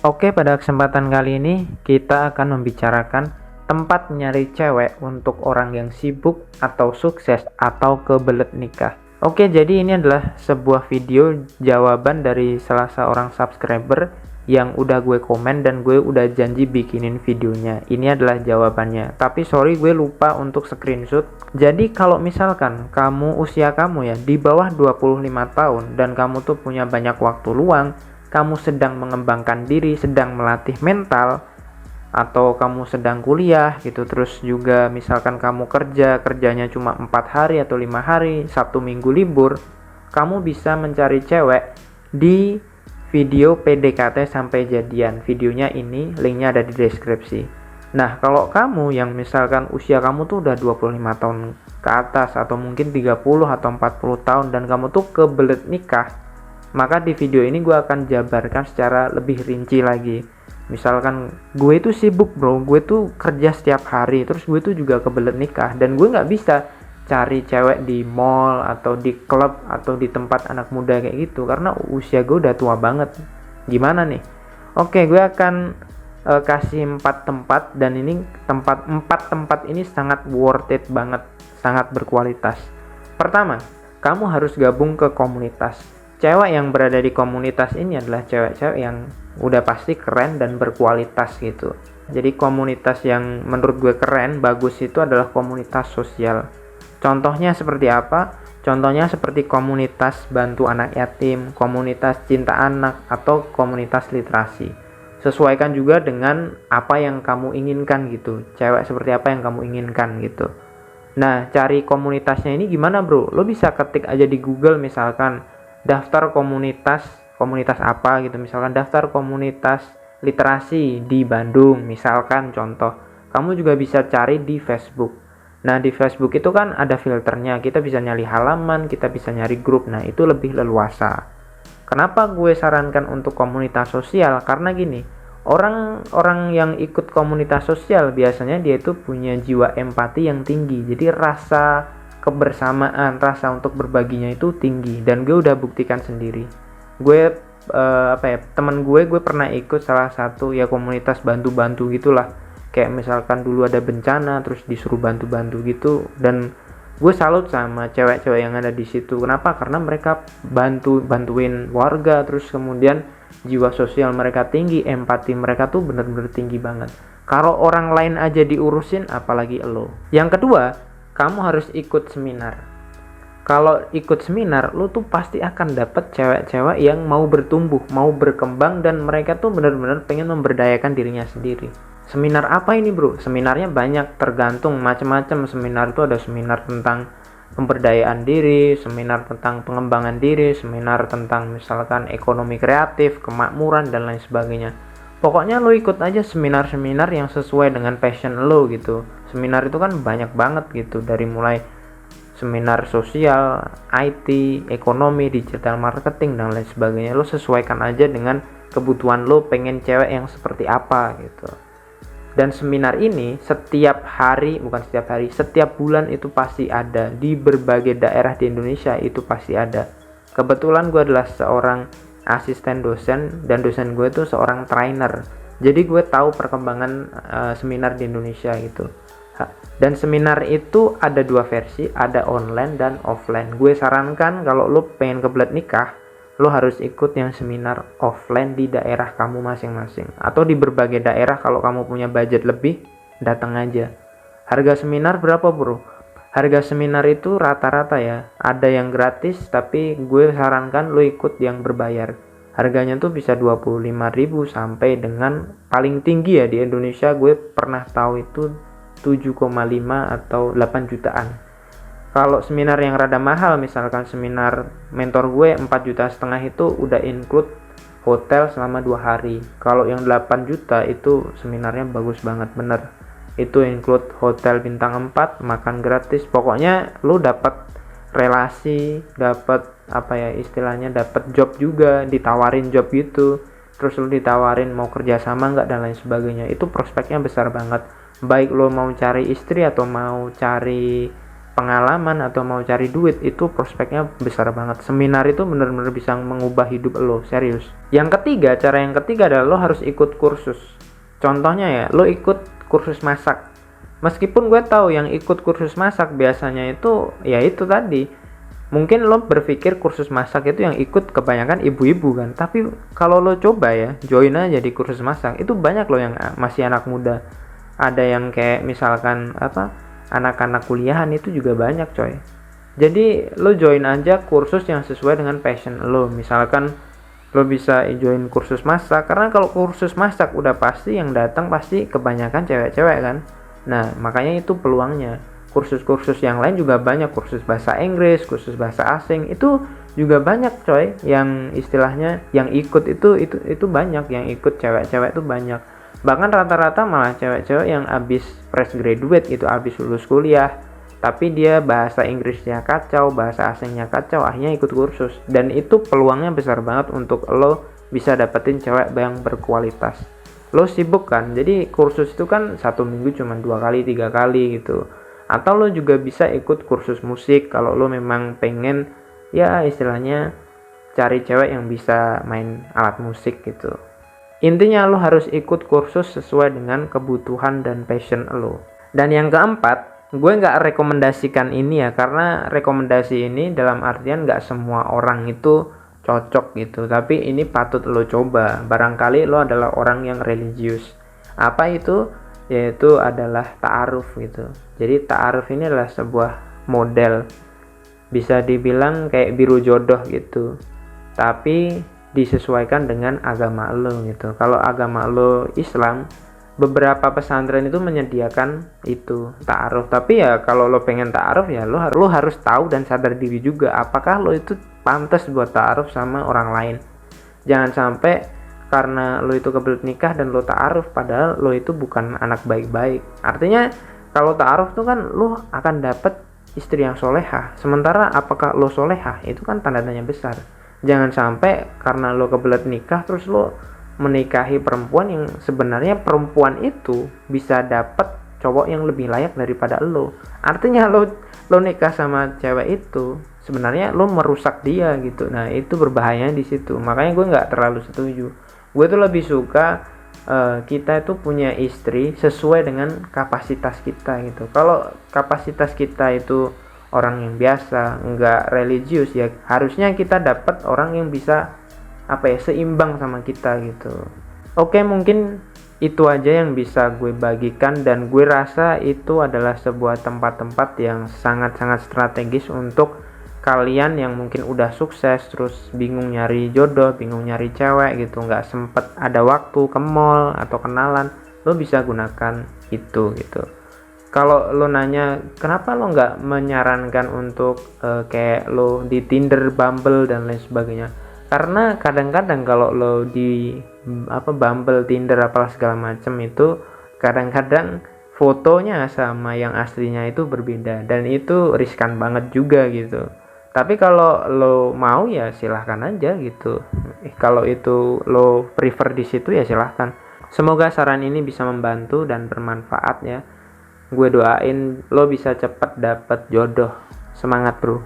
Oke, pada kesempatan kali ini kita akan membicarakan tempat nyari cewek untuk orang yang sibuk atau sukses atau kebelet nikah. Oke, jadi ini adalah sebuah video jawaban dari salah seorang subscriber yang udah gue komen dan gue udah janji bikinin videonya. Ini adalah jawabannya. Tapi sorry gue lupa untuk screenshot. Jadi kalau misalkan usia kamu ya di bawah 25 tahun dan kamu tuh punya banyak waktu luang, kamu sedang mengembangkan diri, sedang melatih mental, atau kamu sedang kuliah gitu, terus juga misalkan kamu kerjanya cuma 4 hari atau 5 hari, Sabtu Minggu libur, kamu bisa mencari cewek di video PDKT sampai jadian. Videonya ini, linknya ada di deskripsi. Nah, kalau kamu yang misalkan usia kamu tuh udah 25 tahun ke atas atau mungkin 30 atau 40 tahun dan kamu tuh kebelet nikah, maka di video ini gue akan jabarkan secara lebih rinci lagi. Misalkan gue itu sibuk bro, gue tuh kerja setiap hari, terus gue tuh juga kebelet nikah, dan gue nggak bisa cari cewek di mall atau di klub atau di tempat anak muda kayak gitu, karena usia gue udah tua banget. Gimana nih? Oke, gue akan kasih 4 tempat, dan ini 4 tempat ini sangat worth it banget, sangat berkualitas. Pertama, kamu harus gabung ke komunitas. Cewek yang berada di komunitas ini adalah cewek-cewek yang udah pasti keren dan berkualitas gitu. Jadi komunitas yang menurut gue keren, bagus itu adalah komunitas sosial. Contohnya seperti apa? Contohnya seperti komunitas bantu anak yatim, komunitas cinta anak, atau komunitas literasi. Sesuaikan juga dengan apa yang kamu inginkan gitu. Cewek seperti apa yang kamu inginkan gitu. Nah, cari komunitasnya ini gimana bro? Lo bisa ketik aja di Google, misalkan daftar komunitas apa gitu, misalkan daftar komunitas literasi di Bandung, misalkan contoh. Kamu juga bisa cari di Facebook. Nah, di Facebook itu kan ada filternya, kita bisa nyari halaman, kita bisa nyari grup. Nah, itu lebih leluasa. Kenapa gue sarankan untuk komunitas sosial? Karena gini, orang-orang yang ikut komunitas sosial biasanya dia itu punya jiwa empati yang tinggi, jadi rasa kebersamaan, rasa untuk berbaginya itu tinggi, dan gue udah buktikan sendiri. Gue teman gue pernah ikut salah satu ya komunitas bantu-bantu gitulah, kayak misalkan dulu ada bencana terus disuruh bantu-bantu gitu, dan gue salut sama cewek-cewek yang ada di situ. Kenapa? Karena mereka bantuin warga, terus kemudian jiwa sosial mereka tinggi, empati mereka tuh bener-bener tinggi banget. Kalau orang lain aja diurusin, apalagi lo. Yang kedua, kamu harus ikut seminar. Kalau ikut seminar, lo tuh pasti akan dapet cewek-cewek yang mau bertumbuh, mau berkembang, dan mereka tuh benar-benar pengen memberdayakan dirinya sendiri. Seminar apa ini bro? Seminarnya banyak, tergantung macam-macam. Seminar itu ada seminar tentang pemberdayaan diri, seminar tentang pengembangan diri, seminar tentang misalkan ekonomi kreatif, kemakmuran, dan lain sebagainya. Pokoknya lo ikut aja seminar-seminar yang sesuai dengan passion lo gitu. Seminar itu kan banyak banget gitu, dari mulai seminar sosial, IT, ekonomi, digital marketing, dan lain sebagainya. Lo sesuaikan aja dengan kebutuhan lo, pengen cewek yang seperti apa gitu. Dan seminar ini setiap bulan itu pasti ada di berbagai daerah di Indonesia, itu pasti ada. Kebetulan gue adalah seorang asisten dosen, dan dosen gue tuh seorang trainer, jadi gue tahu perkembangan seminar di Indonesia gitu. Dan seminar itu ada 2 versi, ada online dan offline. Gue sarankan kalau lo pengen kebelet nikah, lo harus ikut yang seminar offline di daerah kamu masing-masing, atau di berbagai daerah. Kalau kamu punya budget lebih, datang aja. Harga seminar berapa bro? Harga seminar itu rata-rata ya, ada yang gratis, tapi gue sarankan lo ikut yang berbayar. Harganya tuh bisa 25.000 sampai dengan paling tinggi ya di Indonesia gue pernah tahu itu 7,5 atau 8 jutaan. Kalau seminar yang rada mahal, misalkan seminar mentor gue 4,5 juta, itu udah include hotel selama 2 hari. Kalau yang 8 juta itu seminarnya bagus banget, bener. Itu include hotel bintang 4, makan gratis. Pokoknya lu dapat relasi, dapat istilahnya dapat job juga, ditawarin job gitu. Terus lu ditawarin mau kerja sama nggak, dan lain sebagainya. Itu prospeknya besar banget. Baik lo mau cari istri atau mau cari pengalaman atau mau cari duit, itu prospeknya besar banget. Seminar itu bener-bener bisa mengubah hidup lo, serius. Cara yang ketiga adalah lo harus ikut kursus. Contohnya ya, lo ikut kursus masak. Meskipun gue tahu yang ikut kursus masak biasanya itu ya itu tadi, mungkin lo berpikir kursus masak itu yang ikut kebanyakan ibu-ibu kan, tapi kalau lo coba ya join aja di kursus masak, itu banyak lo yang masih anak muda. Ada yang kayak misalkan anak-anak kuliahan, itu juga banyak coy. Jadi lo join aja kursus yang sesuai dengan passion lo. Misalkan lo bisa join kursus masak, karena kalau kursus masak udah pasti yang datang pasti kebanyakan cewek-cewek kan. Nah, makanya itu peluangnya. Kursus-kursus yang lain juga banyak, kursus bahasa Inggris, kursus bahasa asing, itu juga banyak coy. Yang istilahnya yang ikut itu banyak, yang ikut cewek-cewek itu banyak. Bahkan rata-rata malah cewek-cewek yang habis fresh graduate gitu, habis lulus kuliah, tapi dia bahasa Inggrisnya kacau, bahasa asingnya kacau, akhirnya ikut kursus. Dan itu peluangnya besar banget untuk lo bisa dapetin cewek yang berkualitas. Lo sibuk kan, jadi kursus itu kan 1 minggu cuma 2 kali 3 kali gitu. Atau lo juga bisa ikut kursus musik kalau lo memang pengen ya istilahnya cari cewek yang bisa main alat musik gitu. Intinya lo harus ikut kursus sesuai dengan kebutuhan dan passion lo. Dan yang keempat, gue nggak rekomendasikan ini ya, karena rekomendasi ini dalam artian nggak semua orang itu cocok gitu, tapi ini patut lo coba. Barangkali lo adalah orang yang religius. Apa itu? Yaitu adalah ta'aruf gitu. Jadi ta'aruf ini adalah sebuah model, bisa dibilang kayak biru jodoh gitu, tapi disesuaikan dengan agama lo gitu. Kalau agama lo Islam, beberapa pesantren itu menyediakan itu ta'aruf. Tapi ya kalau lo pengen ta'aruf ya lo harus tahu dan sadar diri juga apakah lo itu pantas buat ta'aruf sama orang lain. Jangan sampai karena lo itu kebelet nikah dan lo ta'aruf padahal lo itu bukan anak baik-baik. Artinya kalau ta'aruf tuh kan lo akan dapat istri yang solehah, sementara apakah lo solehah itu kan tanda tanya besar. Jangan sampai karena lo kebelet nikah terus lo menikahi perempuan yang sebenarnya perempuan itu bisa dapat cowok yang lebih layak daripada lo. Artinya lo nikah sama cewek itu sebenarnya lo merusak dia gitu. Nah, itu berbahaya di situ. Makanya gue nggak terlalu setuju. Gue tuh lebih suka kita itu punya istri sesuai dengan kapasitas kita gitu. Kalau kapasitas kita itu orang yang biasa, nggak religius, ya harusnya kita dapat orang yang bisa seimbang sama kita gitu. Oke, mungkin itu aja yang bisa gue bagikan, dan gue rasa itu adalah sebuah tempat-tempat yang sangat-sangat strategis untuk kalian yang mungkin udah sukses terus bingung nyari jodoh, bingung nyari cewek gitu, nggak sempet ada waktu ke mall atau kenalan, lo bisa gunakan itu gitu. Kalau lo nanya kenapa lo nggak menyarankan untuk kayak lo di Tinder, Bumble dan lain sebagainya, karena kadang-kadang kalau lo di Bumble, Tinder apalah segala macem itu kadang-kadang fotonya sama yang aslinya itu berbeda, dan itu riskan banget juga gitu. Tapi kalau lo mau ya silahkan aja gitu. Kalau itu lo prefer di situ ya silahkan. Semoga saran ini bisa membantu dan bermanfaat ya. Gue doain lo bisa cepat dapet jodoh. Semangat bro.